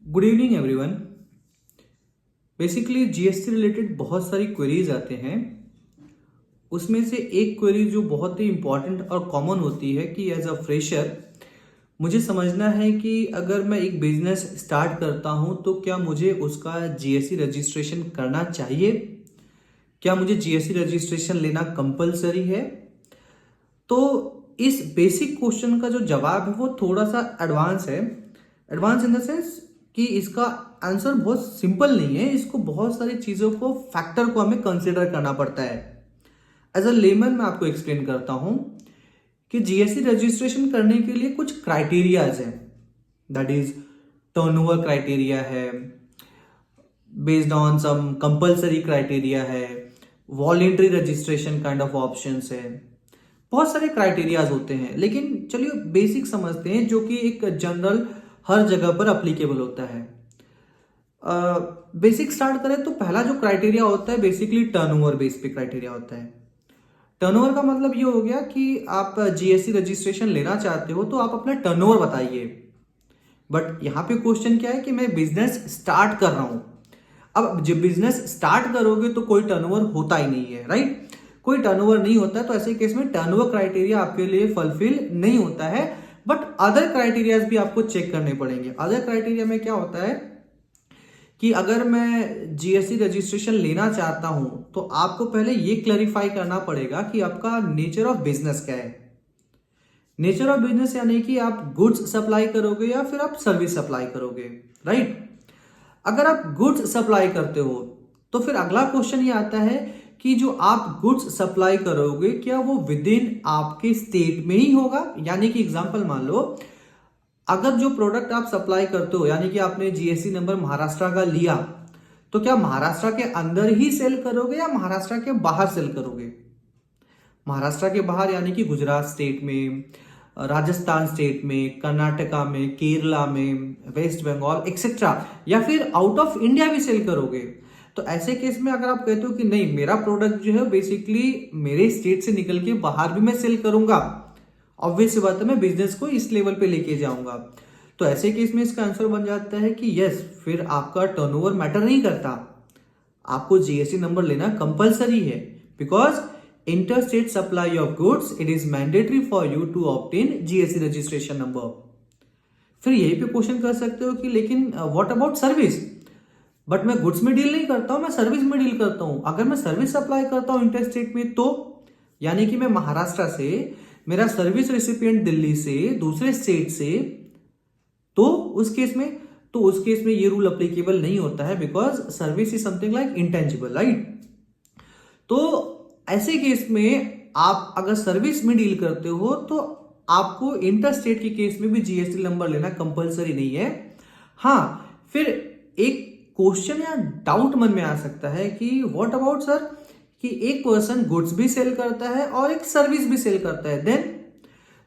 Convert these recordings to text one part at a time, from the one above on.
Good evening everyone. Basically GST related बहुत सारी queries आते हैं। उसमें से एक क्वेरी जो बहुत ही इंपॉर्टेंट और कॉमन होती है कि एज अ फ्रेशर मुझे समझना है कि अगर मैं एक बिजनेस स्टार्ट करता हूं तो क्या मुझे उसका जीएसटी रजिस्ट्रेशन करना चाहिए, क्या मुझे जीएसटी रजिस्ट्रेशन लेना कंपलसरी है। तो इस बेसिक क्वेश्चन का जो जवाब है वो थोड़ा सा एडवांस है। एडवांस इन द सेंस कि इसका आंसर बहुत सिंपल नहीं है। इसको बहुत सारी चीजों को फैक्टर को हमें कंसिडर करना पड़ता है। एज अ लेमन मैं आपको एक्सप्लेन करता हूं कि जीएसटी रजिस्ट्रेशन करने के लिए कुछ क्राइटेरियाज हैं। दैट इज टर्नओवर क्राइटेरिया है, based on some compulsory criteria है, voluntary registration kind of options है। बहुत सारे क्राइटेरियाज होते हैं, लेकिन चलिए बेसिक समझते हैं जो कि एक जनरल हर जगह पर अप्लीकेबल होता है। बेसिक स्टार्ट करें तो पहला जो क्राइटेरिया होता है बेसिकली टर्नओवर बेस पे क्राइटेरिया होता है। टर्नओवर का मतलब ये हो गया कि आप जीएसटी रजिस्ट्रेशन लेना चाहते हो तो आप अपना टर्नओवर बताइए। बट यहां पे क्वेश्चन क्या है कि मैं बिजनेस स्टार्ट कर रहा हूं। अब जब बिजनेस स्टार्ट करोगे तो कोई टर्नओवर होता ही नहीं है, राइट? कोई टर्नओवर नहीं होता है, तो ऐसे केस में टर्नओवर क्राइटेरिया आपके लिए फुलफिल नहीं होता है। बट अदर क्राइटेरियाज भी आपको चेक करने पड़ेंगे। अदर क्राइटेरिया में क्या होता है कि अगर मैं जीएसटी रजिस्ट्रेशन लेना चाहता हूं तो आपको पहले ये क्लैरिफाई करना पड़ेगा कि आपका नेचर ऑफ बिजनेस क्या है। नेचर ऑफ बिजनेस यानी कि आप गुड्स सप्लाई करोगे या फिर आप सर्विस सप्लाई करोगे, राइट? अगर आप गुड्स सप्लाई करते हो तो फिर अगला क्वेश्चन ये आता है कि जो आप गुड्स सप्लाई करोगे क्या वो विद इन आपके स्टेट में ही होगा। यानी कि एग्जांपल मान लो, अगर जो प्रोडक्ट आप सप्लाई करते हो यानी कि आपने जीएसटी नंबर महाराष्ट्र का लिया, तो क्या महाराष्ट्र के अंदर ही सेल करोगे या महाराष्ट्र के बाहर सेल करोगे? महाराष्ट्र के बाहर यानी कि गुजरात स्टेट में, राजस्थान स्टेट में, कर्नाटका में, केरला में, वेस्ट बंगाल एक्सेट्रा, या फिर आउट ऑफ इंडिया भी सेल करोगे। तो ऐसे केस में अगर आप कहते हो कि नहीं, मेरा प्रोडक्ट जो है बेसिकली मेरे स्टेट से निकल के बाहर भी मैं सेल करूंगा, ऑब्वियस बात है मैं बिजनेस को इस लेवल पे लेके जाऊंगा, तो ऐसे केस में इसका आंसर बन जाता है कि यस, फिर आपका टर्नओवर मैटर नहीं करता। आपको जीएसटी नंबर लेना कंपलसरी है, because interstate supply of goods it is mandatory for you to obtain GST registration number। फिर यही पे क्वेश्चन कर सकते हो कि लेकिन व्हाट अबाउट सर्विस? बट मैं गुड्स में डील नहीं करता हूं, मैं सर्विस में डील करता हूं। अगर मैं सर्विस सप्लाई करता हूं इंटरस्टेट में तो यानी कि मैं महाराष्ट्र से, मेरा सर्विस रेसिपिएंट दिल्ली से, दूसरे स्टेट से, तो उस केस में ये रूल अप्लीकेबल नहीं होता है, because service is something like intangible, right? तो ऐसे केस में आप अगर सर्विस में डील करते हो तो आपको इंटर स्टेट के केस में भी जीएसटी नंबर लेना कंपलसरी नहीं है। हाँ, फिर एक क्वेश्चन या डाउट मन में आ सकता है कि व्हाट अबाउट सर, कि एक पर्सन गुड्स भी सेल करता है और एक सर्विस भी सेल करता है,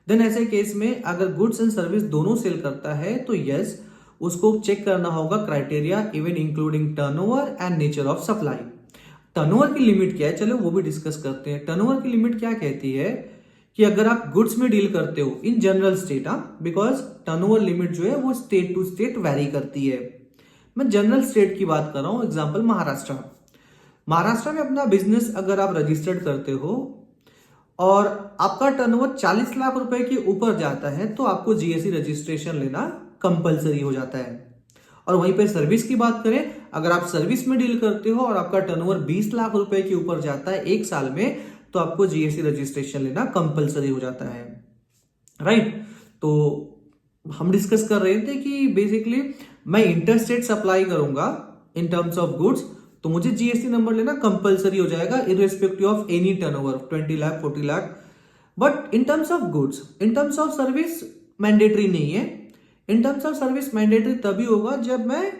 देन ऐसे केस में अगर गुड्स एंड सर्विस दोनों सेल करता है तो यस, उसको चेक करना होगा criteria even including turnover and nature of supply. Turnover की लिमिट क्या है, चलो वो भी डिस्कस करते हैं। टर्नओवर की लिमिट क्या कहती है कि अगर आप गुड्स में डील करते हो in general state, because turnover limit जो है वो स्टेट टू स्टेट वैरी करती है। मैं जनरल स्टेट की बात कर रहा हूं, एग्जांपल महाराष्ट्र में अपना बिजनेस अगर आप रजिस्टर्ड करते हो और आपका टर्नओवर 40 लाख रुपए के ऊपर जाता है तो आपको जीएसटी रजिस्ट्रेशन लेना कंपलसरी हो जाता है। और वहीं पे सर्विस की बात करें, अगर आप सर्विस में डील करते हो और आपका टर्नओवर 20 लाख रुपए के ऊपर जाता है एक साल में, तो आपको जीएसटी रजिस्ट्रेशन लेना कंपलसरी हो जाता है, राइट? तो हम डिस्कस कर रहे थे कि बेसिकली मैं इंटरस्टेट सप्लाई करूंगा इन टर्म्स ऑफ गुड्स तो मुझे जीएसटी नंबर लेना कंपलसरी हो जाएगा irrespective of any turnover 20 lakh 40 lakh. But in terms of goods, in terms of service mandatory नहीं है। In terms of service mandatory तभी होगा जब मैं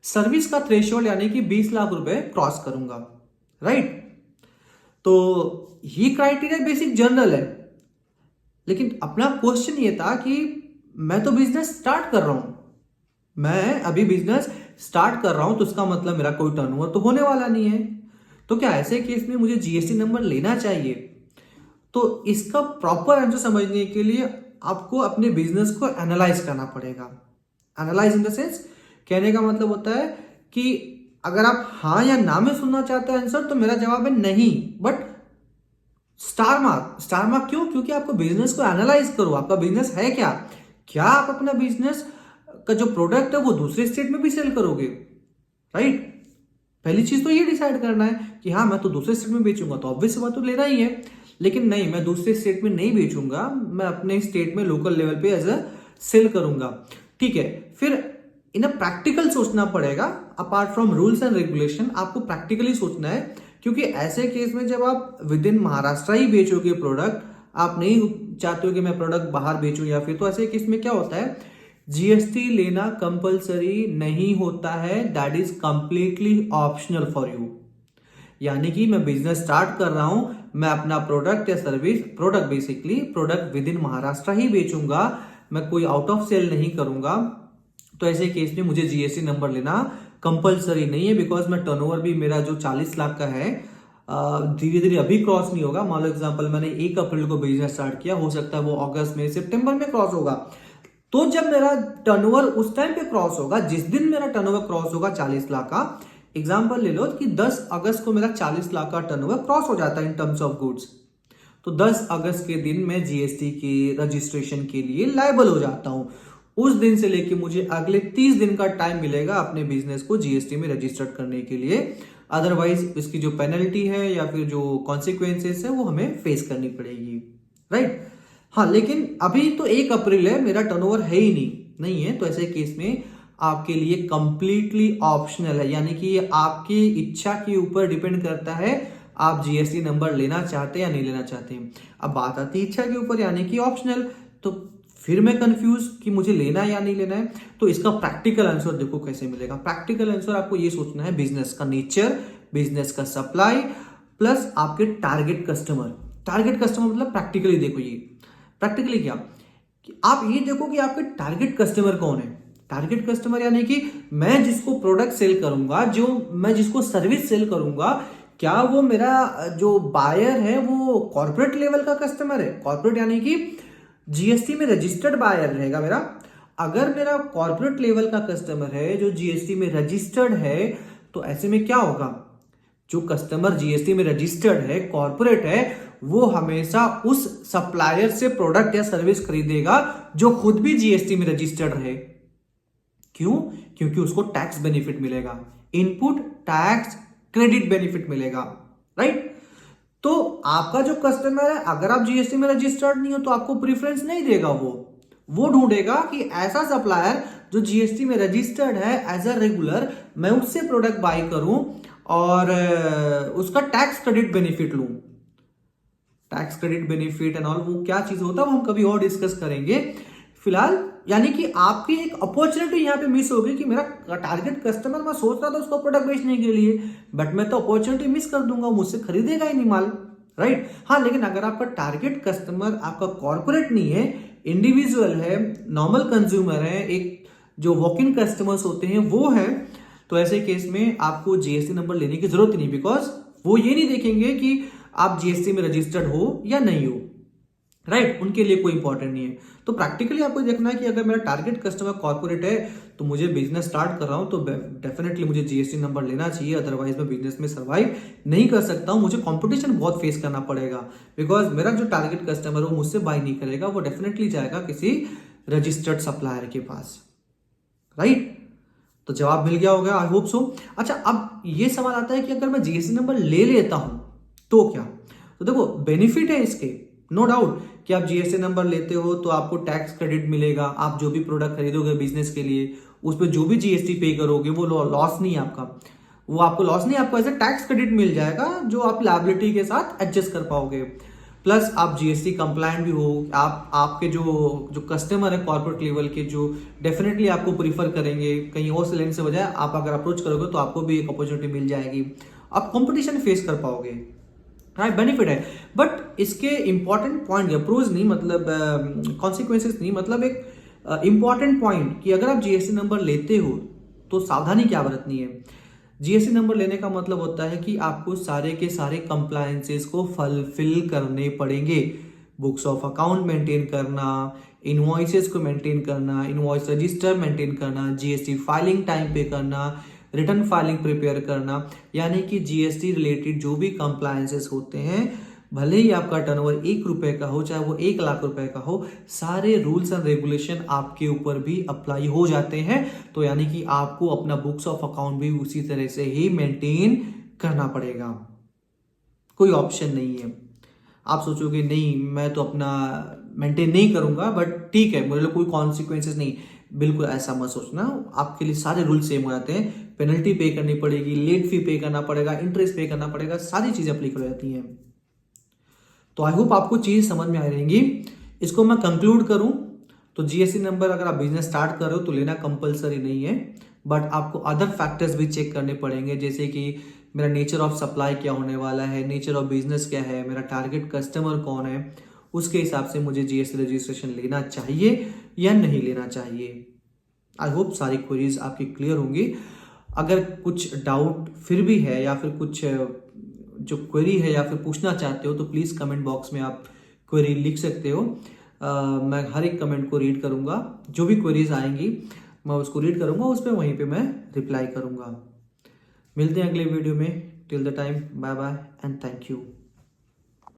सर्विस का थ्रेशोल्ड यानी कि 20 लाख रुपए क्रॉस करूंगा, राइट? तो ये क्राइटेरिया बेसिक जनरल है, लेकिन अपना क्वेश्चन ये था कि मैं तो बिजनेस स्टार्ट कर रहा हूं, मैं अभी बिजनेस स्टार्ट कर रहा हूं तो इसका मतलब मेरा कोई टर्नओवर तो होने वाला नहीं है, तो क्या ऐसे केस में मुझे जीएसटी नंबर लेना चाहिए? तो इसका प्रॉपर आंसर समझने के लिए आपको अपने बिजनेस को एनालाइज करना पड़ेगा। एनालाइज इन द सेंस कहने का मतलब होता है कि अगर आप हाँ या ना में सुनना चाहते हैं आंसर, तो मेरा जवाब है नहीं, but star mark. Star mark क्यों? क्योंकि आपको बिजनेस को एनालाइज करो, आपका बिजनेस है क्या, क्या आप अपना बिजनेस का जो प्रोडक्ट है वो दूसरे स्टेट में भी सेल करोगे, राइट? पहली चीज तो ये डिसाइड करना है कि हाँ मैं तो दूसरे स्टेट में बेचूंगा, तो ऑब्वियस बात तो लेना ही है। लेकिन नहीं, मैं दूसरे स्टेट में नहीं बेचूंगा, मैं अपने स्टेट में लोकल लेवल पे एज अ सेल करूंगा, ठीक है। फिर इन प्रैक्टिकल सोचना पड़ेगा, apart from rules and regulation आपको प्रैक्टिकली सोचना है, क्योंकि ऐसे केस में जब आप विद इन महाराष्ट्र ही बेचोगे प्रोडक्ट, आप नहीं चाहते हो कि मैं प्रोडक्ट बाहर बेचूं या फिर, तो ऐसे केस में क्या होता है, जीएसटी लेना कंपलसरी नहीं होता है, that is completely optional for you. यानी कि मैं बिजनेस स्टार्ट कर रहा हूं, मैं अपना प्रोडक्ट या service, product basically product within Maharashtra ही बेचूंगा, मैं कोई आउट ऑफ सेल नहीं करूंगा, तो ऐसे केस में मुझे जीएसटी नंबर लेना कंपलसरी नहीं है, बिकॉज मैं टर्नओवर भी मेरा जो 40 लाख का है धीरे धीरे अभी क्रॉस नहीं होगा। मान लो एग्जांपल मैंने 1 अप्रैल को बिजनेस स्टार्ट किया, हो सकता है वो अगस्त में, सितंबर में क्रॉस होगा, तो जब मेरा टर्नओवर उस टाइम पे क्रॉस होगा, जिस दिन मेरा टर्नओवर क्रॉस होगा 40 लाख का, एग्जांपल ले लो कि 10 अगस्त को मेरा 40 लाख का टर्नओवर क्रॉस हो जाता है इन टर्म्स ऑफ गुड्स, तो 10 अगस्त के दिन मैं जीएसटी के रजिस्ट्रेशन के लिए लायबल हो जाता हूं। उस दिन से लेके मुझे अगले 30 दिन का टाइम मिलेगा अपने बिजनेस को जीएसटी में रजिस्टर्ड करने के लिए, अदरवाइज इसकी जो पेनल्टी है या फिर जो कॉन्सिक्वेंसेस है वो हमें फेस करनी पड़ेगी, राइट? हाँ, लेकिन अभी तो 1 अप्रैल है, मेरा टर्नओवर है ही नहीं है, तो ऐसे केस में आपके लिए कंप्लीटली ऑप्शनल है, यानी कि ये आपकी इच्छा के ऊपर डिपेंड करता है, आप जीएसटी नंबर लेना चाहते हैं या नहीं लेना चाहते हैं। अब बात आती है इच्छा के ऊपर, यानी कि ऑप्शनल, तो फिर मैं कंफ्यूज कि मुझे लेना है या नहीं लेना है। तो इसका प्रैक्टिकल आंसर देखो कैसे मिलेगा। प्रैक्टिकल आंसर आपको ये सोचना है, बिजनेस का नेचर, बिजनेस का सप्लाई, प्लस आपके टारगेट कस्टमर। टारगेट कस्टमर मतलब प्रैक्टिकली देखो, ये प्रैक्टिकली क्या कि आप ये देखो कि आपके टारगेट कस्टमर कौन है। टारगेट कस्टमर यानी कि मैं जिसको प्रोडक्ट सेल करूंगा, जो मैं जिसको सर्विस सेल करूंगा, क्या वो मेरा जो बायर है वो कॉर्पोरेट लेवल का कस्टमर है। कॉर्पोरेट यानी कि जीएसटी में रजिस्टर्ड बायर रहेगा मेरा। अगर मेरा कॉर्पोरेट लेवल का कस्टमर है जो जीएसटी में रजिस्टर्ड है, तो ऐसे में क्या होगा, जो कस्टमर जीएसटी में रजिस्टर्ड है, कॉर्पोरेट है, वो हमेशा उस सप्लायर से प्रोडक्ट या सर्विस खरीदेगा जो खुद भी जीएसटी में रजिस्टर्ड रहे। क्यों? क्योंकि उसको टैक्स बेनिफिट मिलेगा, इनपुट टैक्स क्रेडिट बेनिफिट मिलेगा, राइट? तो आपका जो कस्टमर है, अगर आप जीएसटी में रजिस्टर्ड नहीं हो तो आपको प्रेफरेंस नहीं देगा, वो ढूंढेगा कि ऐसा सप्लायर जो जीएसटी में रजिस्टर्ड है एज अ रेगुलर, मैं उससे प्रोडक्ट बाय करूं और उसका टैक्स क्रेडिट बेनिफिट लूं। Tax credit benefit and all वो क्या चीज होता है वो हम कभी और डिस्कस करेंगे। फिलहाल यानी कि आपकी एक अपॉर्चुनिटी यहाँ पे मिस हो गई कि मेरा टारगेट कस्टमर, मैं सोच रहा था उसको प्रोडक्ट बेचने के लिए, बट मैं तो अपॉर्चुनिटी मिस कर दूंगा, मुझसे खरीदेगा ही नहीं माल, राइट? हाँ, लेकिन अगर आपका टारगेट कस्टमर आपका कॉर्पोरेट नहीं है, इंडिविजुअल है, नॉर्मल कंज्यूमर है, एक जो वॉक इन कस्टमर्स होते हैं वो है, तो ऐसे केस में आपको जीएसटी नंबर लेने की जरूरत नहीं, बिकॉज वो ये नहीं देखेंगे कि आप जीएसटी में रजिस्टर्ड हो या नहीं हो, राइट? उनके लिए कोई इंपॉर्टेंट नहीं है। तो प्रैक्टिकली आपको देखना है कि अगर मेरा टारगेट कस्टमर कॉर्पोरेट है, तो मुझे बिजनेस स्टार्ट कर रहा हूं, तो डेफिनेटली मुझे जीएसटी नंबर लेना चाहिए, अदरवाइज मैं बिजनेस में सर्वाइव नहीं कर सकता हूं। मुझे कंपटीशन बहुत फेस करना पड़ेगा, बिकॉज मेरा जो टारगेट कस्टमर है वो मुझसे बाय नहीं करेगा, वो डेफिनेटली जाएगा किसी रजिस्टर्ड सप्लायर के पास, राइट? तो जवाब मिल गया होगा, आई होप सो। अच्छा, अब ये सवाल आता है कि अगर मैं जीएसटी नंबर ले लेता हूं तो क्या? तो देखो, बेनिफिट है इसके, नो डाउट कि आप जीएसटी नंबर लेते हो तो आपको टैक्स क्रेडिट मिलेगा। आप जो भी प्रोडक्ट खरीदोगे बिजनेस के लिए, उस पर जो भी जीएसटी पे करोगे वो लॉस नहीं है आपका, वो आपको लॉस नहीं, आपको ऐसे टैक्स क्रेडिट मिल जाएगा जो आप लायबिलिटी के साथ एडजस्ट कर पाओगे। प्लस आप जीएसटी कंप्लायंट भी हो, आपके जो कस्टमर है कॉर्पोरेट लेवल के, जो डेफिनेटली आपको प्रीफर करेंगे कहीं और से लेने से बजाय, आप अगर अप्रोच करोगे तो आपको भी एक अपॉर्चुनिटी मिल जाएगी, आप कंपटीशन फेस कर पाओगे, राइट? बेनिफिट है। बट इसके इंपॉर्टेंट पॉइंट, अप्रोच नहीं मतलब कॉन्सिक्वेंसेस नहीं, मतलब एक इंपॉर्टेंट पॉइंट कि अगर आप जीएसटी नंबर लेते हो तो सावधानी क्या बरतनी है। जीएसटी नंबर लेने का मतलब होता है कि आपको सारे के सारे कंप्लायंसेस को फुलफिल करने पड़ेंगे। बुक्स ऑफ अकाउंट मेंटेन करना, इनवॉइसेस को मेंटेन करना, इनवॉइस रजिस्टर मेंटेन करना, जीएसटी फाइलिंग टाइम पे करना, रिटर्न फाइलिंग प्रिपेयर करना, यानी कि जीएसटी रिलेटेड जो भी कंप्लायंसेस होते हैं, भले ही आपका टर्नओवर 1 रुपए का हो चाहे वो 1 लाख रुपए का हो, सारे रूल्स एंड रेगुलेशन आपके ऊपर भी अप्लाई हो जाते हैं। तो यानी कि आपको अपना बुक्स ऑफ अकाउंट भी उसी तरह से ही मेंटेन करना पड़ेगा, कोई ऑप्शन नहीं है। आप सोचोगे नहीं मैं तो अपना मेंटेन नहीं करूंगा बट ठीक है मेरे लिए कोई कॉन्सिक्वेंसेस नहीं, बिल्कुल ऐसा मत सोचना। आपके लिए सारे रूल सेम हो जाते हैं, पेनल्टी पे करनी पड़ेगी, लेट फी पे करना पड़ेगा, इंटरेस्ट पे करना पड़ेगा, सारी चीजें अप्लीकेबल हो जाती हैं। तो आई होप आपको चीज समझ में आ रहेंगी। इसको मैं कंक्लूड करूं तो जीएसटी नंबर अगर आप बिजनेस स्टार्ट कर रहे हो तो लेना कंपलसरी नहीं है, बट आपको अदर फैक्टर्स भी चेक करने पड़ेंगे, जैसे कि मेरा नेचर ऑफ सप्लाई क्या होने वाला है, नेचर ऑफ बिजनेस क्या है, मेरा टारगेट कस्टमर कौन है, उसके हिसाब से मुझे जीएसटी रजिस्ट्रेशन लेना चाहिए या नहीं लेना चाहिए। आई होप सारी क्वेरीज आपकी क्लियर होंगी। अगर कुछ डाउट फिर भी है या फिर कुछ जो क्वेरी है या फिर पूछना चाहते हो तो प्लीज़ कमेंट बॉक्स में आप क्वेरी लिख सकते हो। मैं हर एक कमेंट को रीड करूंगा, जो भी क्वेरीज आएंगी मैं उसको रीड करूंगा, उस पर वहीं पे मैं रिप्लाई करूंगा। मिलते हैं अगले वीडियो में। Till the time bye bye and thank you.